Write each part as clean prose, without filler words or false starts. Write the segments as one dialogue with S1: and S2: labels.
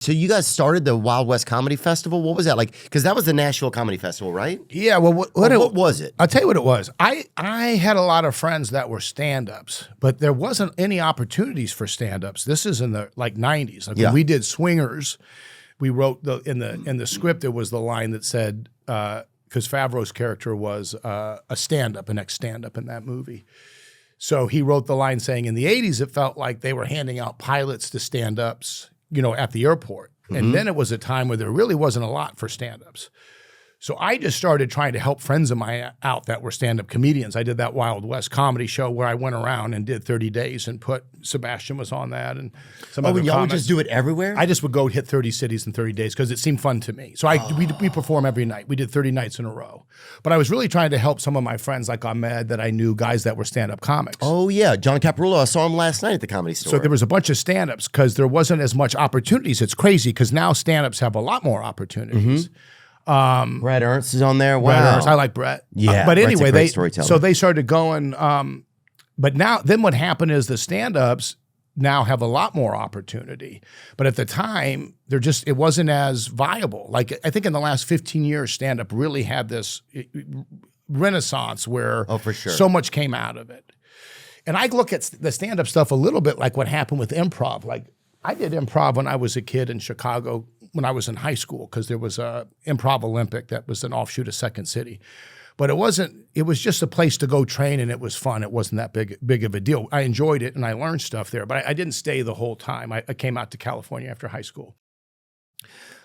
S1: So you guys started the Wild West Comedy Festival. What was that like? Because that was the Nashville Comedy Festival, right?
S2: Yeah, well, what
S1: was it?
S2: I'll tell you what it was. I had a lot of friends that were stand-ups, but there wasn't any opportunities for stand-ups. This is in the like 90s. Like when we did Swingers, we wrote in the script there was the line that said, because Favreau's character was a stand-up, an ex-stand-up in that movie. So he wrote the line saying in the 80s it felt like they were handing out pilots to stand-ups, you know, at the airport. And then it was a time where there really wasn't a lot for stand-ups. So I just started trying to help friends of mine out that were stand-up comedians. I did that Wild West comedy show where I went around and did 30 days and Sebastian was on that and some other
S1: and y'all would
S2: comics.
S1: just do it everywhere?
S2: I just would go hit 30 cities in 30 days because it seemed fun to me. So we perform every night. We did 30 nights in a row. But I was really trying to help some of my friends like Ahmed that I knew, guys that were stand-up comics.
S1: Oh, yeah. John Caparulo, I saw him last night at the Comedy Store.
S2: So there was a bunch of stand-ups because there wasn't as much opportunities. It's crazy because now stand-ups have a lot more opportunities.
S1: Brett Ernst is on there. Wow.
S2: Brett Ernst, I like Brett.
S1: Yeah,
S2: but
S1: Brett's a
S2: anyway,
S1: great storyteller.
S2: so they started going. But then what happened is the stand-ups now have a lot more opportunity. But at the time, it wasn't as viable. Like I think in the last 15 years, stand-up really had this renaissance where
S1: for sure.
S2: so much came out of it. And I look at the stand-up stuff a little bit like what happened with improv. Like I did improv when I was a kid in Chicago when I was in high school because there was a improv Olympic that was an offshoot of Second City. But it was just a place to go train and it was fun. It wasn't that big of a deal. I enjoyed it and I learned stuff there, but I didn't stay the whole time. I came out to California after high school.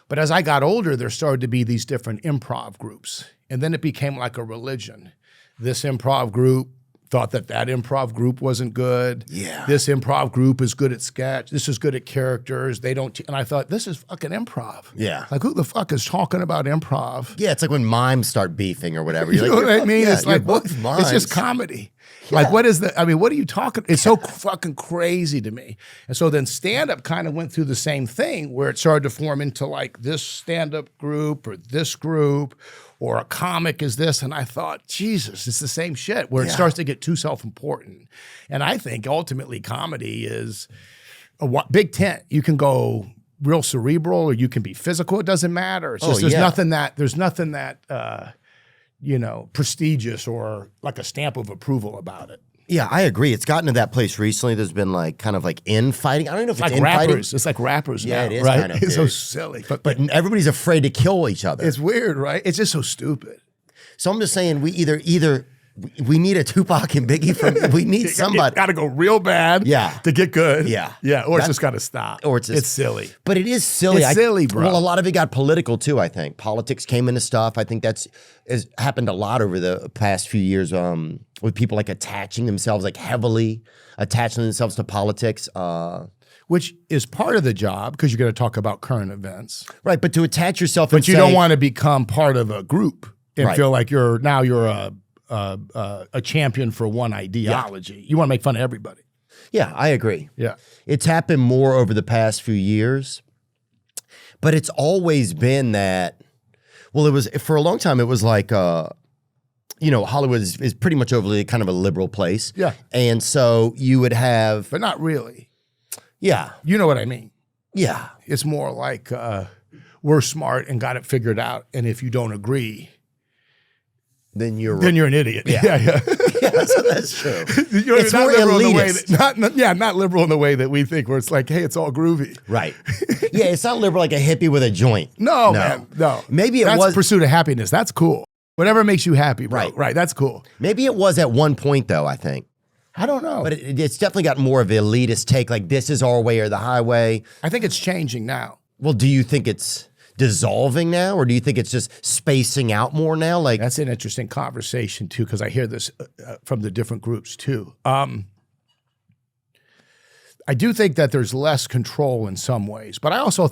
S2: But as I got older, there started to be these different improv groups. And then it became like a religion. This improv group thought that improv group wasn't good.
S1: Yeah.
S2: This improv group is good at sketch. This is good at characters. They don't. And I thought, this is fucking improv.
S1: Yeah.
S2: Like, who the fuck is talking about improv?
S1: Yeah, it's like when mimes start beefing or whatever. You're
S2: You
S1: like,
S2: know what I mean?
S1: Yeah,
S2: It's like,
S1: both
S2: what?
S1: mimes.
S2: It's just comedy. Like, what is the, I mean, what are you talking? It's so fucking crazy to me. And so then stand-up kind of went through the same thing where it started to form into like this stand-up group or this group or a comic is this. And I thought, Jesus, it's the same shit where it starts to get too self-important. And I think ultimately comedy is a big tent. You can go real cerebral or you can be physical. It doesn't matter. It's just, there's nothing that, you know, prestigious or like a stamp of approval about it.
S1: Yeah, I agree. It's gotten to that place recently. There's been like kind of like infighting. I don't know if it's
S2: Like
S1: infighting.
S2: rappers. It's like rappers now,
S1: Yeah, it is
S2: right?
S1: kind of,
S2: It's so
S1: dude.
S2: silly.
S1: But everybody's afraid to kill each other.
S2: It's weird, right? It's just so stupid.
S1: So I'm just saying we either we need a Tupac and Biggie we need somebody.
S2: Got to go real bad to get good.
S1: Yeah.
S2: Yeah, or it's just got to stop.
S1: Or it's
S2: silly.
S1: But it is silly.
S2: It's silly, bro.
S1: Well, a lot of it got political too, I think. Politics came into stuff. I think that's has happened a lot over the past few years with people like attaching themselves, like heavily attaching themselves to politics.
S2: Which is part of the job because you're going to talk about current events.
S1: Right, but to attach yourself
S2: But
S1: and
S2: you
S1: say,
S2: don't want to become part of a group and
S1: Right.
S2: feel like you're a champion for one ideology. You want to make fun of everybody.
S1: Yeah, I agree.
S2: Yeah.
S1: It's happened more over the past few years, but it's always been that, well, it was, for a long time, it was like, you know, Hollywood is pretty much overly kind of a liberal place.
S2: Yeah.
S1: And so you would have,
S2: But not really.
S1: yeah,
S2: You know what I mean?
S1: yeah.
S2: It's more like we're smart and got it figured out. And if you don't agree,
S1: Then you're
S2: then you're an idiot. Yeah.
S1: yeah, so that's true.
S2: You know,
S1: It's
S2: not
S1: more
S2: liberal in the way
S1: elitist.
S2: that, not liberal in the way that we think, where it's like, hey, it's all groovy.
S1: Right. Yeah, it's not liberal like a hippie with a joint.
S2: No, man, no.
S1: Maybe it
S2: that's
S1: was.
S2: pursuit of happiness. That's cool. Whatever makes you happy, bro.
S1: Right.
S2: Right. That's cool.
S1: Maybe it was at one point, though, I think.
S2: I don't know.
S1: But it's definitely got more of an elitist take, like this is our way or the highway.
S2: I think it's changing now.
S1: Well, do you think it's dissolving now, or do you think it's just spacing out more now? Like
S2: That's an interesting conversation too, because I hear this from the different groups too. I do think that there's less control in some ways, but I also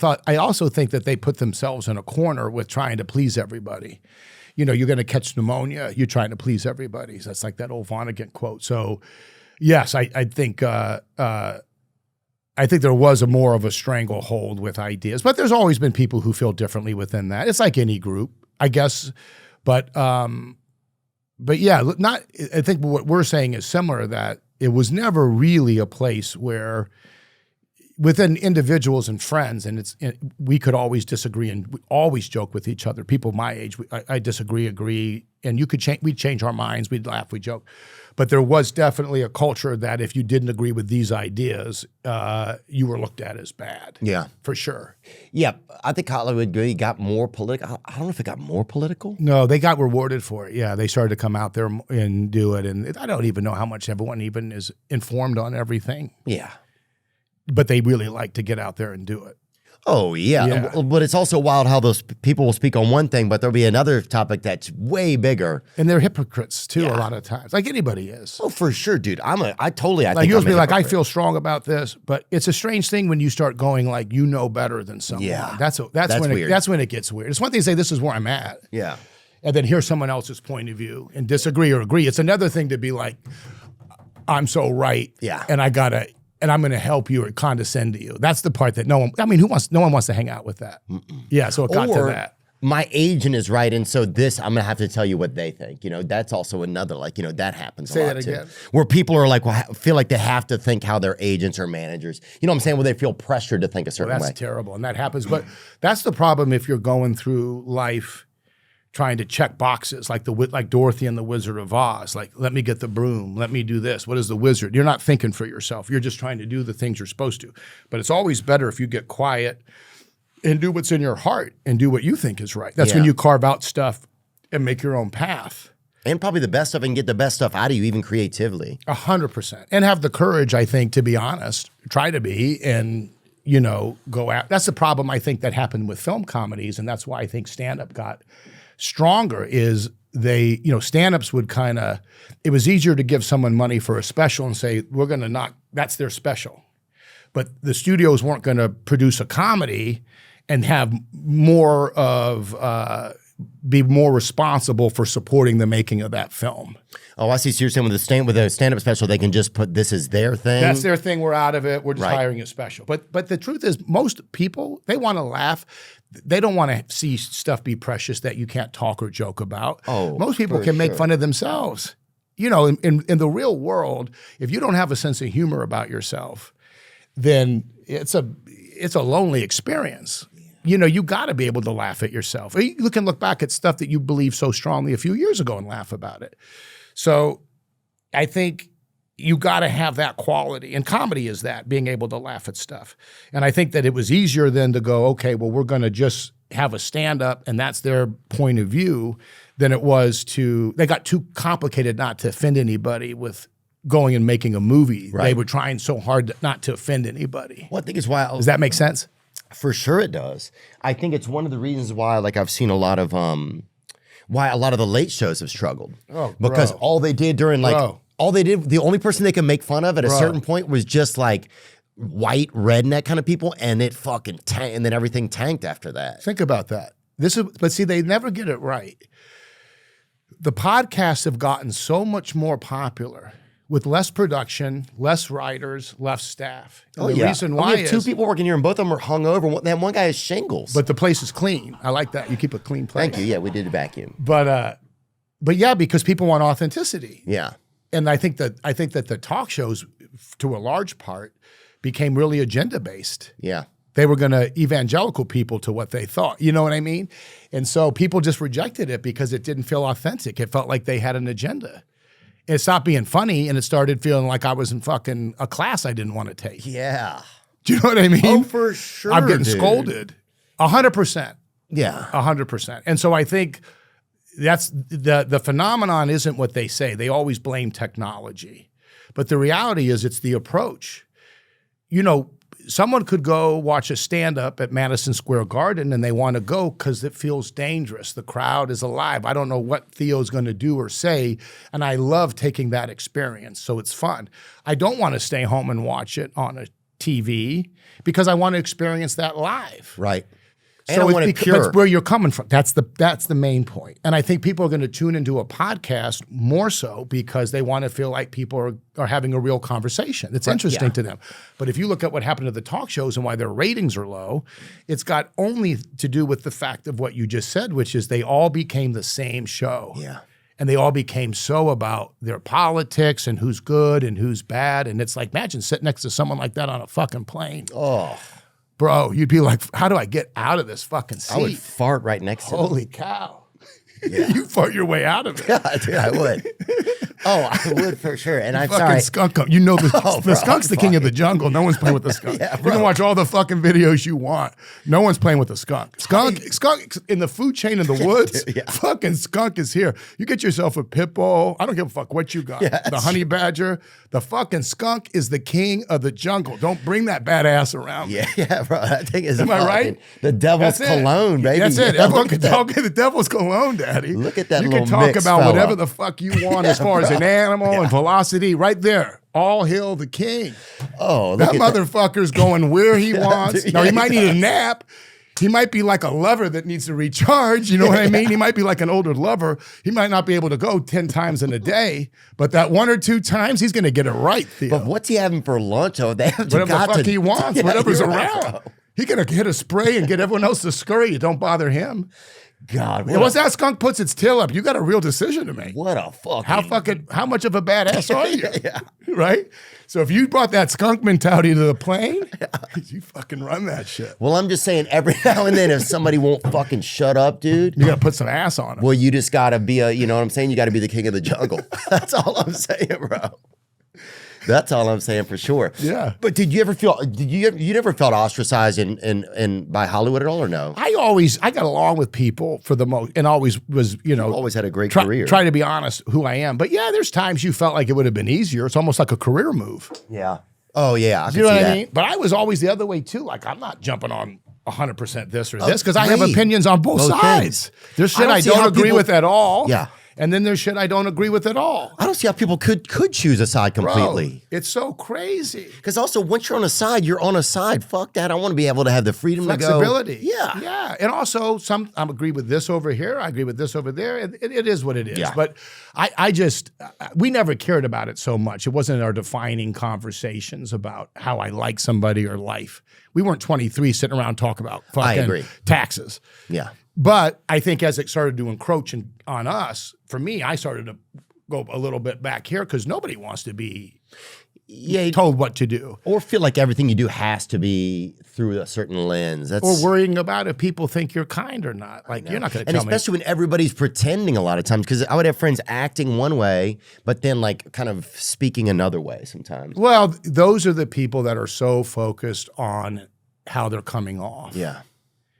S2: think that they put themselves in a corner with trying to please everybody. You know, you're going to catch pneumonia. You're trying to please everybody. So that's like that old Vaughn quote. So, yes, I think there was a more of a stranglehold with ideas, but there's always been people who feel differently within that. It's like any group, I guess. But yeah, I think what we're saying is similar, that it was never really a place where within individuals and friends, and we could always disagree and we always joke with each other. People my age, I disagree, agree, and we'd change our minds, we'd laugh, we'd joke. But there was definitely a culture that if you didn't agree with these ideas, you were looked at as bad.
S1: Yeah.
S2: For sure.
S1: Yeah, I think Hollywood got more political. I don't know if it got more political.
S2: No, they got rewarded for it. Yeah, they started to come out there and do it. And I don't even know how much everyone even is informed on everything.
S1: Yeah.
S2: But they really like to get out there and do it.
S1: Oh, yeah. But it's also wild how those people will speak on one thing, but there'll be another topic that's way bigger.
S2: And they're hypocrites, too, a lot of times. Like anybody is.
S1: Oh, for sure, dude. I
S2: think you'll be like, I feel strong about this, but it's a strange thing when you start going like, you know better than someone.
S1: Yeah.
S2: That's when it gets weird. It's one thing to say, this is where I'm at.
S1: Yeah.
S2: And then hear someone else's point of view and disagree or agree. It's another thing to be like, I'm so right.
S1: Yeah.
S2: And I'm going to help you or condescend to you. That's the part that no one wants to hang out with that. Yeah, so it got to that.
S1: My agent is right, and so I'm going to have to tell you what they think. You know, that's also another, like, you know, that happens a lot,
S2: Say that again.
S1: too. Where people are like, feel like they have to think how their agents or managers, you know what I'm saying, where they feel pressured to think a certain way.
S2: That's terrible, and that happens. But that's the problem if you're going through life trying to check boxes like Dorothy and the Wizard of Oz. Like, let me get the broom. Let me do this. What is the wizard? You're not thinking for yourself. You're just trying to do the things you're supposed to. But it's always better if you get quiet and do what's in your heart and do what you think is right. That's when you carve out stuff and make your own path.
S1: And probably the best stuff and get the best stuff out of you, even creatively.
S2: 100%. And have the courage, I think, to be honest, try to be, and, you know, go out. That's the problem, I think, that happened with film comedies. And that's why I think stand-up got stronger is stand-ups would it was easier to give someone money for a special and say, we're going to that's their special. But the studios weren't going to produce a comedy and have more of, be more responsible for supporting the making of that film.
S1: Oh, I see. So you're saying with a stand-up special, they can just put this as their thing?
S2: That's their thing. We're out of it. We're just hiring a special. But the truth is, most people, they want to laugh. They don't want to see stuff be precious that you can't talk or joke about.
S1: Oh,
S2: most people can make fun of themselves. You know, in the real world, if you don't have a sense of humor about yourself, then it's a lonely experience. You know, you got to be able to laugh at yourself. Or you can look back at stuff that you believed so strongly a few years ago and laugh about it. So I think you got to have that quality. And comedy is that, being able to laugh at stuff. And I think that it was easier then to go, okay, well, we're going to just have a stand-up and that's their point of view, than it was they got too complicated not to offend anybody with going and making a movie. Right. They were trying so hard not to offend anybody.
S1: Well, I think it's why.
S2: Does that make sense?
S1: For sure it does. I think it's one of the reasons why, like, I've seen a lot of the late shows have struggled.
S2: Oh,
S1: because all they did during the only person they could make fun of at a certain point was just like white redneck kind of people, and it fucking tanked, and then everything tanked after that.
S2: Think about that. But see, they never get it right. The podcasts have gotten so much more popular with less production, less writers, less staff. And the reason why
S1: we have two people working here, and both of them are hungover. Then one guy has shingles.
S2: But the place is clean. I like that. You keep a clean place.
S1: Thank you. Yeah, we did a vacuum.
S2: But yeah, because people want authenticity.
S1: Yeah.
S2: And I think that the talk shows, to a large part, became really agenda based.
S1: Yeah.
S2: They were going to evangelical people to what they thought. You know what I mean? And so people just rejected it because it didn't feel authentic. It felt like they had an agenda. It stopped being funny, and it started feeling like I was in fucking a class I didn't want to take.
S1: Yeah.
S2: Do you know what I mean?
S1: Oh, for sure.
S2: I'm getting scolded. 100%.
S1: Yeah.
S2: 100%. And so I think that's the phenomenon isn't what they say. They always blame technology. But the reality is it's the approach. You know, someone could go watch a stand-up at Madison Square Garden and they want to go because it feels dangerous. The crowd is alive. I don't know what Theo's going to do or say, and I love taking that experience, so it's fun. I don't want to stay home and watch it on a TV because I want to experience that live.
S1: Right.
S2: And so that's where you're coming from. That's the main point. And I think people are going to tune into a podcast more so because they want to feel like people are having a real conversation. It's interesting to them. But if you look at what happened to the talk shows and why their ratings are low, it's got only to do with the fact of what you just said, which is they all became the same show.
S1: Yeah.
S2: And they all became so about their politics and who's good and who's bad. And it's like, imagine sitting next to someone like that on a fucking plane.
S1: Oh.
S2: Bro, you'd be like, how do I get out of this fucking seat?
S1: I would fart right next to him.
S2: Holy cow.
S1: Yeah.
S2: You fart your way out of it.
S1: Yeah, dude, I would. Oh, I would for sure. And I'm
S2: fucking
S1: sorry.
S2: skunk. You know the
S1: Bro,
S2: skunk's the king of the jungle. No one's playing with the skunk.
S1: Yeah,
S2: you can watch all the fucking videos you want. No one's playing with the skunk. Skunk in the food chain in the woods.
S1: Yeah.
S2: Fucking skunk is here. You get yourself a pit bull. I don't give a fuck what you got.
S1: Yeah,
S2: the honey badger. The fucking skunk is the king of the jungle. Don't bring that badass around.
S1: Yeah, bro. That thing is
S2: Am I right?
S1: The devil's cologne, baby.
S2: That's it.
S1: Yeah,
S2: Everyone can talk the devil's cologne, daddy.
S1: Look at that
S2: You
S1: little
S2: can talk
S1: mixed
S2: about
S1: fella.
S2: whatever the fuck you want as far as an animal and velocity right there. All hail the king.
S1: Oh,
S2: That
S1: look at
S2: motherfucker's going where he wants.
S1: dude,
S2: Now, he
S1: yeah,
S2: might need a nap. He might be like a lover that needs to recharge. You know what I mean? He might be like an older lover. He might not be able to go 10 times in a day, but that 1 or 2 times, he's going to get it right, Theo.
S1: But what's he having for lunch? Oh, they have
S2: Whatever the fuck he wants,
S1: Yeah,
S2: whatever's
S1: you're right,
S2: around.
S1: bro.
S2: He gonna hit a spray and get everyone else to scurry. Don't bother him.
S1: God,
S2: Once that skunk puts its tail up, you got a real decision to make.
S1: what a fucking
S2: How much of a badass are you?
S1: Yeah.
S2: Right? So if you brought that skunk mentality to the plane, you fucking run that shit.
S1: Well, I'm just saying, every now and then, if somebody won't fucking shut up, dude,
S2: You gotta put some ass on him.
S1: well, you just gotta be you know what I'm saying? You gotta be the king of the jungle. That's all I'm saying, bro. That's all I'm saying for sure.
S2: Yeah.
S1: But did you ever feel? You never felt ostracized in by Hollywood at all, or no?
S2: I got along with people for the most, and always was,
S1: Always had a great career.
S2: Try to be honest who I am. But yeah, there's times you felt like it would have been easier. It's almost like a career move.
S1: Yeah. Oh yeah. I
S2: You know
S1: can
S2: what
S1: see
S2: I
S1: that.
S2: mean? But I was always the other way too. Like I'm not jumping on 100% this or this because I have
S1: Agreed.
S2: opinions on both
S1: Both
S2: sides.
S1: things.
S2: There's shit
S1: don't
S2: I
S1: see
S2: don't
S1: how
S2: agree
S1: people-
S2: with at all.
S1: Yeah.
S2: And then there's shit I don't agree with at all.
S1: I don't see how people could choose a side completely.
S2: Bro, it's so crazy.
S1: Because also, once you're on a side, you're on a side. Fuck that. I want to be able to have the freedom
S2: Flexibility.
S1: to go. Yeah.
S2: Yeah. And also, I agree with this over here. I agree with this over there. It is what it is.
S1: Yeah.
S2: But we never cared about it so much. It wasn't our defining conversations about how I like somebody or life. We weren't 23 sitting around talking about fucking
S1: agree.
S2: taxes.
S1: Yeah.
S2: But I think as it started to encroach on us, for me, I started to go a little bit back here because nobody wants to be told what to do.
S1: Or feel like everything you do has to be through a certain lens. That's
S2: Or worrying about if people think you're kind or not. Like, you're not going to
S1: and
S2: tell me.
S1: especially when everybody's pretending a lot of times, because I would have friends acting one way, but then like kind of speaking another way sometimes.
S2: Well, those are the people that are so focused on how they're coming off.
S1: Yeah.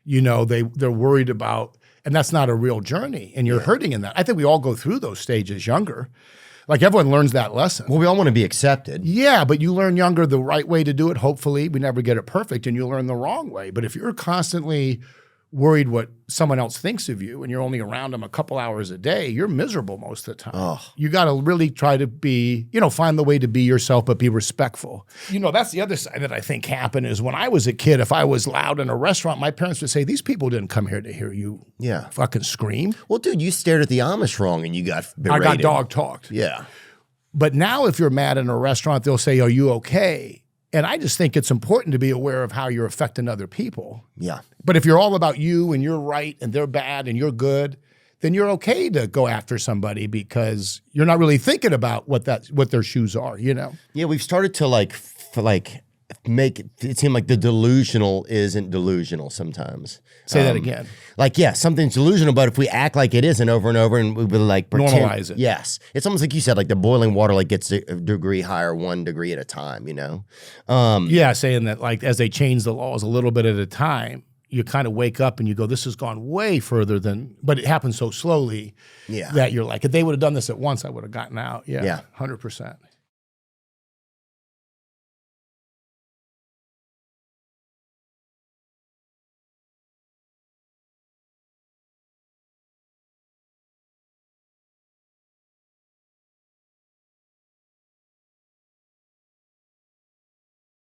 S2: They're worried about, and that's not a real journey, and you're hurting in that. I think we all go through those stages younger. Like everyone learns that lesson.
S1: Well, we all want to be accepted.
S2: Yeah, but you learn younger the right way to do it. Hopefully, we never get it perfect, and you learn the wrong way. But if you're constantly worried what someone else thinks of you and you're only around them a couple hours a day, you're miserable most of the time.
S1: Oh.
S2: You got to really try to be, find the way to be yourself, but be respectful. That's the other side that I think happened is when I was a kid, if I was loud in a restaurant, my parents would say, these people didn't come here to hear you fucking scream.
S1: Well, dude, you stared at the Amish wrong and you got berated.
S2: I got dog talked.
S1: Yeah.
S2: But now if you're mad in a restaurant, they'll say, are you okay? And I just think it's important to be aware of how you're affecting other people.
S1: Yeah.
S2: But if you're all about you and you're right and they're bad and you're good, then you're okay to go after somebody because you're not really thinking about what their shoes are,
S1: Yeah, we've started to make it seem like the delusional isn't delusional sometimes.
S2: Say that again.
S1: Like, yeah, something's delusional, but if we act like it isn't over and over and we will like pretend,
S2: Normalize it.
S1: Yes. It's almost like you said, like the boiling water like gets a degree higher 1 degree at a time,
S2: Yeah, saying that like as they change the laws a little bit at a time, you kind of wake up and you go, this has gone way further than, but it happens so slowly
S1: Yeah.
S2: that you're like, if they would have done this at once, I would have gotten out. Yeah,
S1: Yeah.
S2: 100%.